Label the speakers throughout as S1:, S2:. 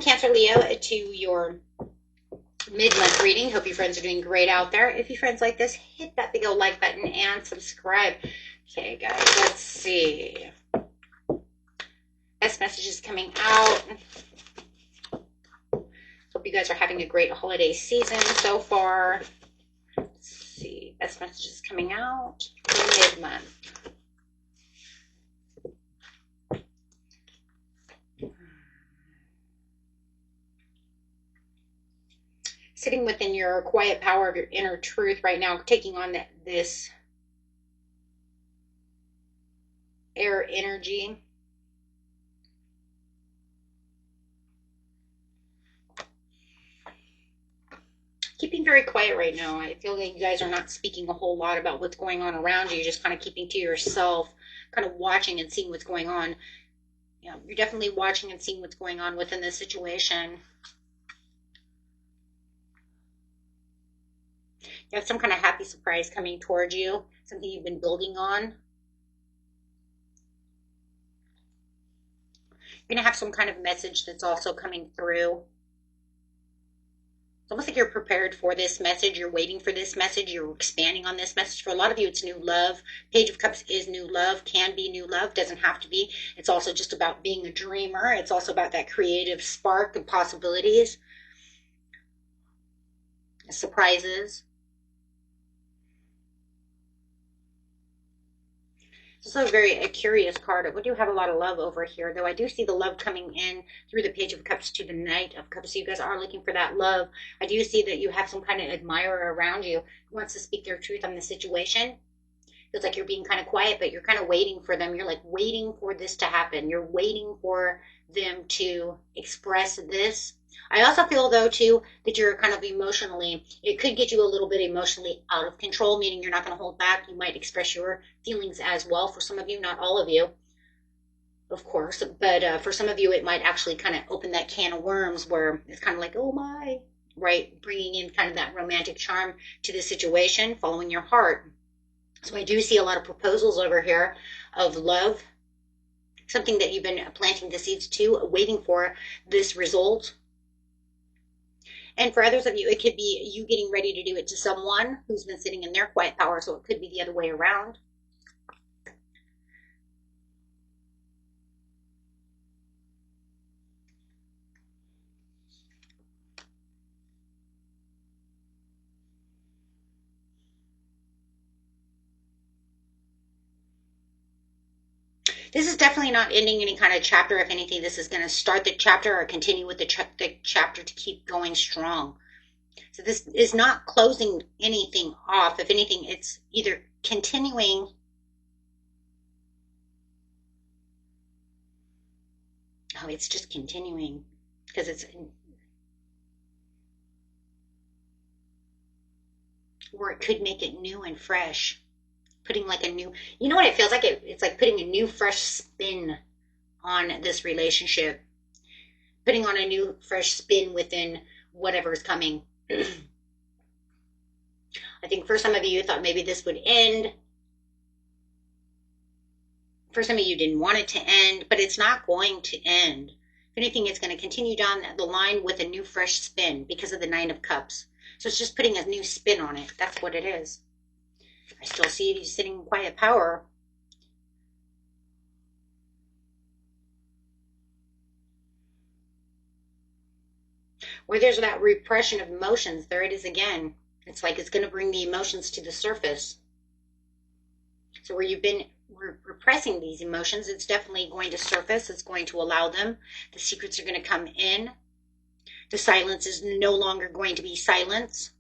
S1: Cancer, Leo, to your mid-month reading. Hope you friends are doing great out there. If you friends like this, hit that big old like button and subscribe. Okay, guys, let's see. Best messages coming out. Hope you guys are having a great holiday season so far. Let's see. Best messages coming out for mid-month. Sitting within your quiet power of your inner truth right now, taking on this air energy. Keeping very quiet right now. I feel like you guys are not speaking a whole lot about what's going on around you. You're just kind of keeping to yourself, kind of watching and seeing what's going on. Yeah, you're definitely watching and seeing what's going on within this situation. You have some kind of happy surprise coming towards you, something you've been building on. You're going to have some kind of message that's also coming through. It's almost like you're prepared for this message. You're waiting for this message. You're expanding on this message. For a lot of you, it's new love. Page of Cups is new love, can be new love, doesn't have to be. It's also just about being a dreamer. It's also about that creative spark of possibilities, surprises. It's also a curious card. We do have a lot of love over here, though I do see the love coming in through the Page of Cups to the Knight of Cups. So you guys are looking for that love. I do see that you have some kind of admirer around you who wants to speak their truth on the situation. Feels like you're being kind of quiet, but you're kind of waiting for them. You're like waiting for this to happen. You're waiting for them to express this. I also feel, though, too, that you're kind of emotionally, it could get you a little bit emotionally out of control, meaning you're not going to hold back. You might express your feelings as well. For some of you, not all of you, of course, but for some of you, it might actually kind of open that can of worms where it's kind of like, oh my, right? Bringing in kind of that romantic charm to the situation, following your heart. So I do see a lot of proposals over here of love, something that you've been planting the seeds to, waiting for this result. And for others of you, it could be you getting ready to do it to someone who's been sitting in their quiet power, so it could be the other way around. This is definitely not ending any kind of chapter. If anything, this is going to start the chapter or continue with the chapter to keep going strong. So this is not closing anything off. If anything, it's either continuing it's just continuing because it's, or it could make it new and fresh. Putting like a new, you know what it feels like? It's like putting a new fresh spin on this relationship. Putting on a new fresh spin within whatever is coming. I think for some of you thought maybe this would end. For some of you didn't want it to end, but it's not going to end. If anything, it's going to continue down the line with a new fresh spin because of the Nine of Cups. So it's just putting a new spin on it. That's what it is. I still see you sitting in quiet power. Where there's that repression of emotions, there it is again. It's like it's going to bring the emotions to the surface. So where you've been repressing these emotions, it's definitely going to surface. It's going to allow them. The secrets are going to come in. The silence is no longer going to be silence.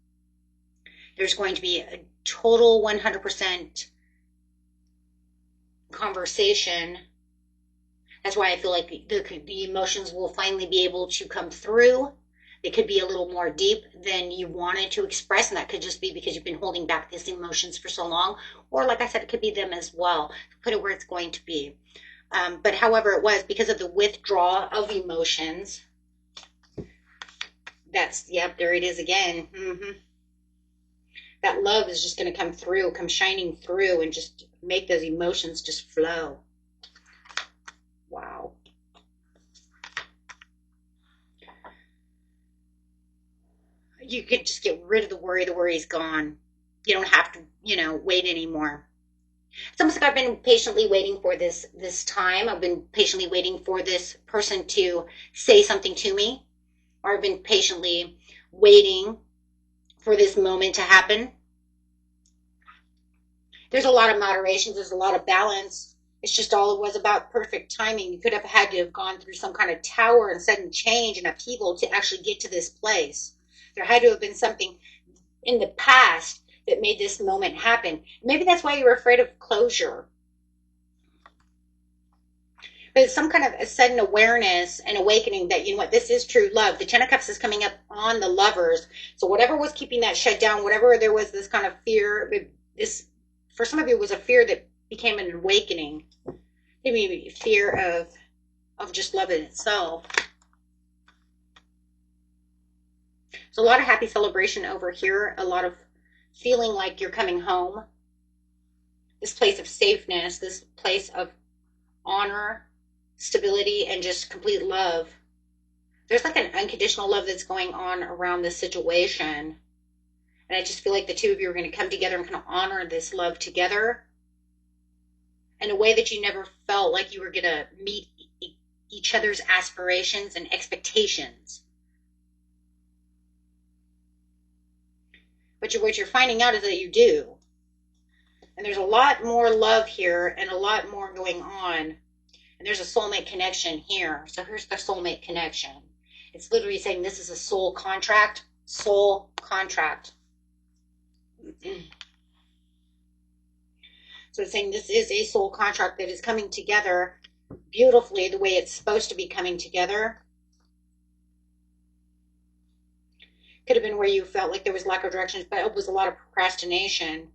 S1: There's going to be a total 100% conversation. That's why I feel like the emotions will finally be able to come through. They could be a little more deep than you wanted to express, and that could just be because you've been holding back these emotions for so long. Or like I said, it could be them as well. Put it where it's going to be. But however it was, because of the withdrawal of emotions, that's, yep, there it is again. That love is just going to come through, come shining through, and just make those emotions just flow. Wow. you could just get rid of the worry. The worry's gone. You don't have to, wait anymore. It's almost like I've been patiently waiting for this time. I've been patiently waiting for this person to say something to me, or I've been patiently waiting for this moment to happen. There's a lot of moderations. There's a lot of balance. It's just all it was about perfect timing. You could have had to have gone through some kind of tower and sudden change and upheaval to actually get to this place. There had to have been something in the past that made this moment happen. Maybe that's why you were afraid of closure. But it's some kind of a sudden awareness and awakening that, you know what, this is true love. The Ten of Cups is coming up on the lovers. So whatever was keeping that shut down, whatever there was this kind of fear, this, for some of you, was a fear that became an awakening. Maybe fear of just love in itself. So a lot of happy celebration over here, a lot of feeling like you're coming home. This place of safeness, this place of honor, stability, and just complete love. There's like an unconditional love that's going on around this situation. And I just feel like the two of you are going to come together and kind of honor this love together in a way that you never felt like you were going to meet each other's aspirations and expectations. But what you're finding out is that you do. And there's a lot more love here and a lot more going on. And there's a soulmate connection here. So here's the soulmate connection. It's literally saying this is a soul contract. Soul contract. So it's saying this is a soul contract that is coming together beautifully the way it's supposed to be coming together. Could have been where you felt like there was lack of direction, but it was a lot of procrastination.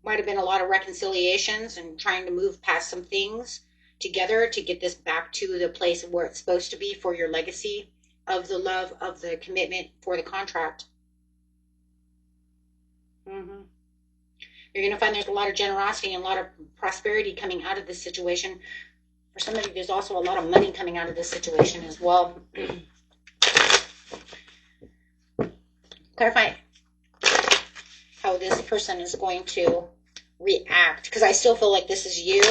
S1: Might have been a lot of reconciliations and trying to move past some things together to get this back to the place of where it's supposed to be for your legacy of the love, of the commitment, for the contract. You're going to find there's a lot of generosity and a lot of prosperity coming out of this situation. For some of you, there's also a lot of money coming out of this situation as well. Clarify how this person is going to react, because I still feel like this is you.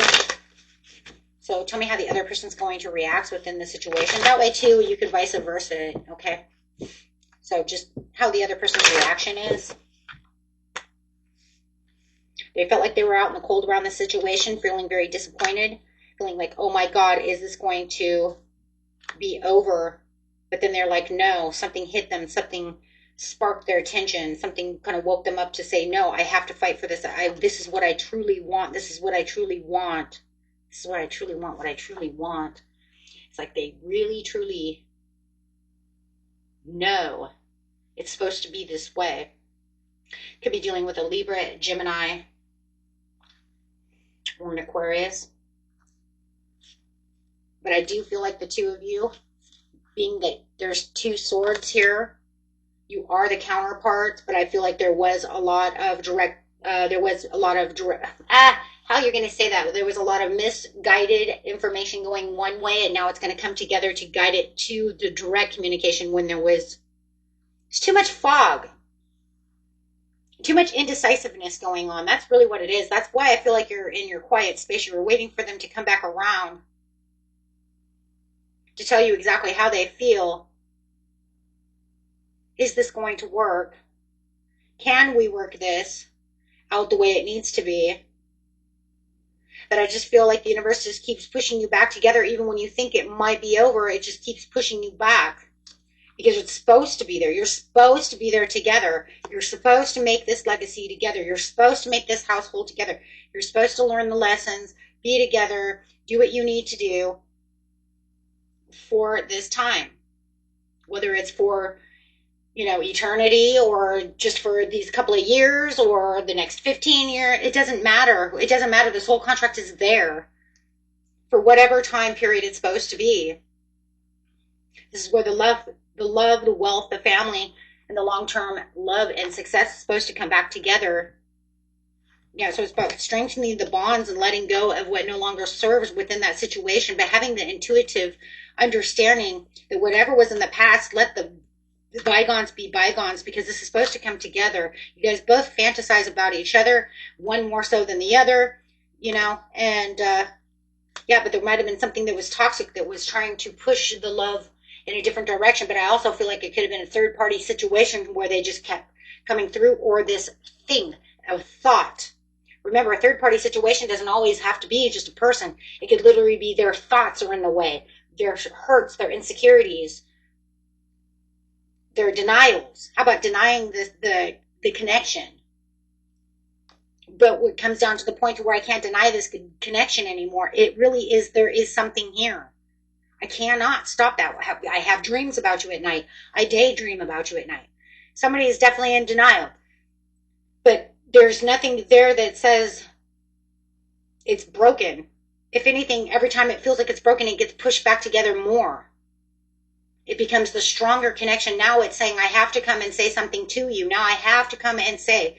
S1: So tell me how the other person's going to react within the situation. That way too, you could vice versa it, okay? So just how the other person's reaction is. They felt like they were out in the cold around the situation, feeling very disappointed, feeling like, oh my God, is this going to be over? But then they're like, no, something hit them, something sparked their attention, something kind of woke them up to say, no, I have to fight for this. This is what I truly want. This is what I truly want. This is what I truly want, what I truly want. It's like they really, truly know it's supposed to be this way. Could be dealing with a Libra, Gemini, or an Aquarius. But I do feel like the two of you, being that there's two swords here, you are the counterparts, but I feel like there was a lot of how you're going to say that? There was a lot of misguided information going one way, and now it's going to come together to guide it to the direct communication when there's too much fog, too much indecisiveness going on. That's really what it is. That's why I feel like you're in your quiet space. You were waiting for them to come back around to tell you exactly how they feel. Is this going to work? Can we work this out the way it needs to be? But I just feel like the universe just keeps pushing you back together. Even when you think it might be over, it just keeps pushing you back. Because it's supposed to be there. You're supposed to be there together. You're supposed to make this legacy together. You're supposed to make this household together. You're supposed to learn the lessons, be together, do what you need to do for this time. Whether it's for eternity, or just for these couple of years, or the next 15 years, it doesn't matter. It doesn't matter. This whole contract is there for whatever time period it's supposed to be. This is where the love, the wealth, the family, and the long-term love and success is supposed to come back together. Yeah, so it's about strengthening the bonds and letting go of what no longer serves within that situation, but having the intuitive understanding that whatever was in the past, let the bygones be bygones, because this is supposed to come together. You guys both fantasize about each other, one more so than the other, you know, and yeah, but there might have been something that was toxic that was trying to push the love in a different direction. But I also feel like it could have been a third party situation where they just kept coming through, or this thing of thought. Remember, a third party situation doesn't always have to be just a person. It could literally be their thoughts are in the way, their hurts, their insecurities, their denials. How about denying the connection? But what comes down to the point to where I can't deny this connection anymore, it really is, there is something here. I cannot stop that. I have dreams about you at night. I daydream about you at night. Somebody is definitely in denial. But there's nothing there that says it's broken. If anything, every time it feels like it's broken, it gets pushed back together more. It becomes the stronger connection. Now it's saying, I have to come and say something to you. Now I have to come and say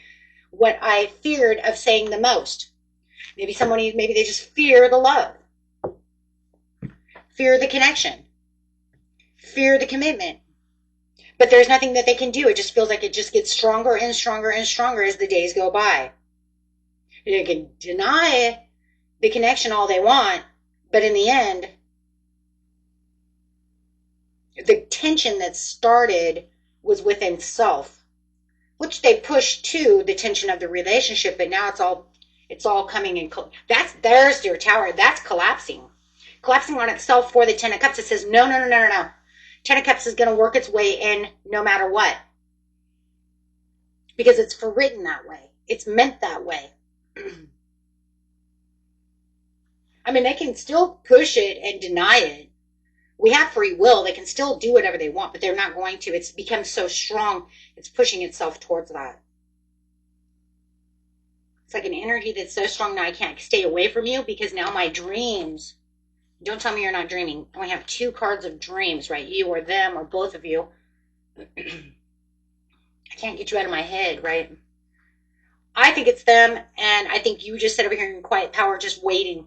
S1: what I feared of saying the most. Maybe they just fear the love, fear the connection, fear the commitment. But there's nothing that they can do. It just feels like it just gets stronger and stronger and stronger as the days go by. They can deny the connection all they want, but in the end, the tension that started was within self, which they pushed to the tension of the relationship, but now it's all coming in. There's your tower. That's collapsing on itself for the Ten of Cups. It says, no. Ten of Cups is going to work its way in no matter what, because it's for written that way. It's meant that way. I mean, they can still push it and deny it. We have free will. They can still do whatever they want, but they're not going to. It's become so strong, it's pushing itself towards that. It's like an energy that's so strong now I can't stay away from you, because now my dreams. Don't tell me you're not dreaming. I only have 2 cards of dreams, right? You or them or both of you. I can't get you out of my head, right? I think it's them, and I think you just sit over here in quiet power, just waiting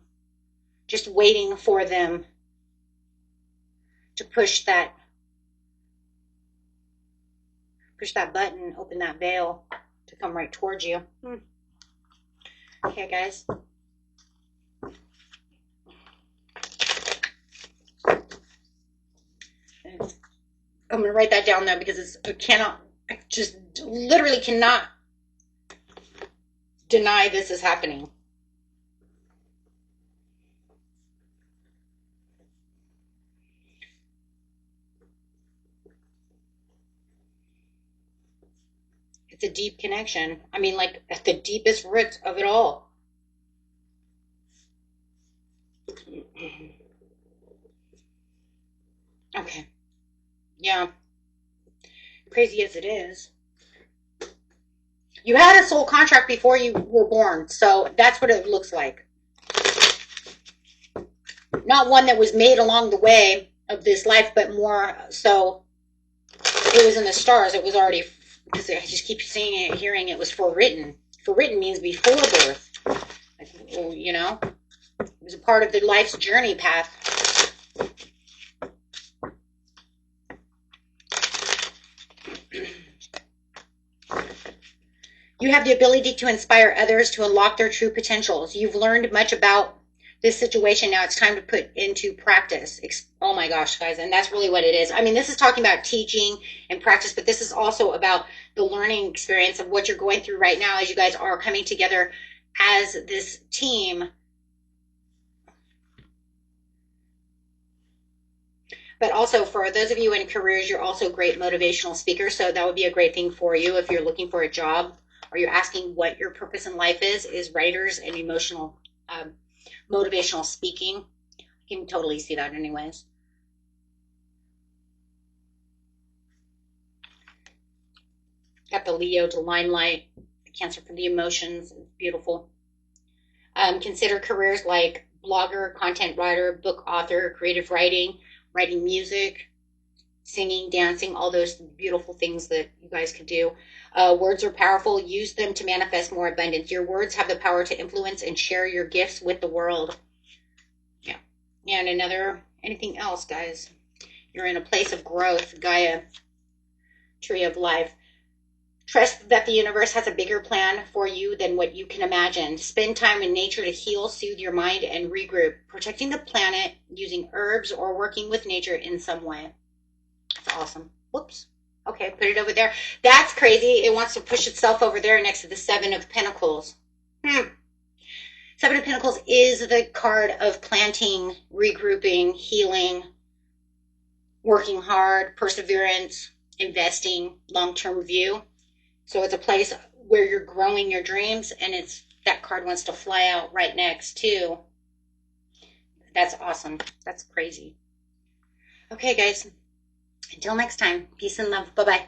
S1: for them to push that button, open that veil to come right towards you. Okay, guys. I'm going to write that down though, because I just literally cannot deny this is happening. It's a deep connection. I mean, like at the deepest roots of it all. Okay. Yeah. Crazy as it is. You had a soul contract before you were born, so that's what it looks like. Not one that was made along the way of this life, but more so it was in the stars. It was already, because I just keep seeing it, hearing it was forewritten. Forewritten means before birth. Like, you know, it was a part of the life's journey path. You have the ability to inspire others to unlock their true potentials. You've learned much about this situation. Now it's time to put into practice. Oh my gosh, guys. And that's really what it is. I mean, this is talking about teaching and practice, but this is also about the learning experience of what you're going through right now as you guys are coming together as this team. But also for those of you in careers, you're also great motivational speakers. So that would be a great thing for you if you're looking for a job or you're asking what your purpose in life is writers and emotional, motivational speaking. I can totally see that anyways. Got the Leo to limelight, the Cancer for the emotions. It's beautiful. Consider careers like blogger, content writer, book author, creative writing, writing music, singing, dancing, all those beautiful things that you guys could do. Words are powerful. Use them to manifest more abundance. Your words have the power to influence and share your gifts with the world. Yeah. And anything else, guys? You're in a place of growth, Gaia. Tree of Life. Trust that the universe has a bigger plan for you than what you can imagine. Spend time in nature to heal, soothe your mind, and regroup. Protecting the planet using herbs or working with nature in some way. That's awesome. Whoops. Okay, put it over there. That's crazy. It wants to push itself over there next to the Seven of Pentacles. Seven of Pentacles is the card of planting, regrouping, healing, working hard, perseverance, investing, long-term view. So it's a place where you're growing your dreams, and it's that card wants to fly out right next too. That's awesome. That's crazy. Okay, guys. Until next time, peace and love. Bye-bye.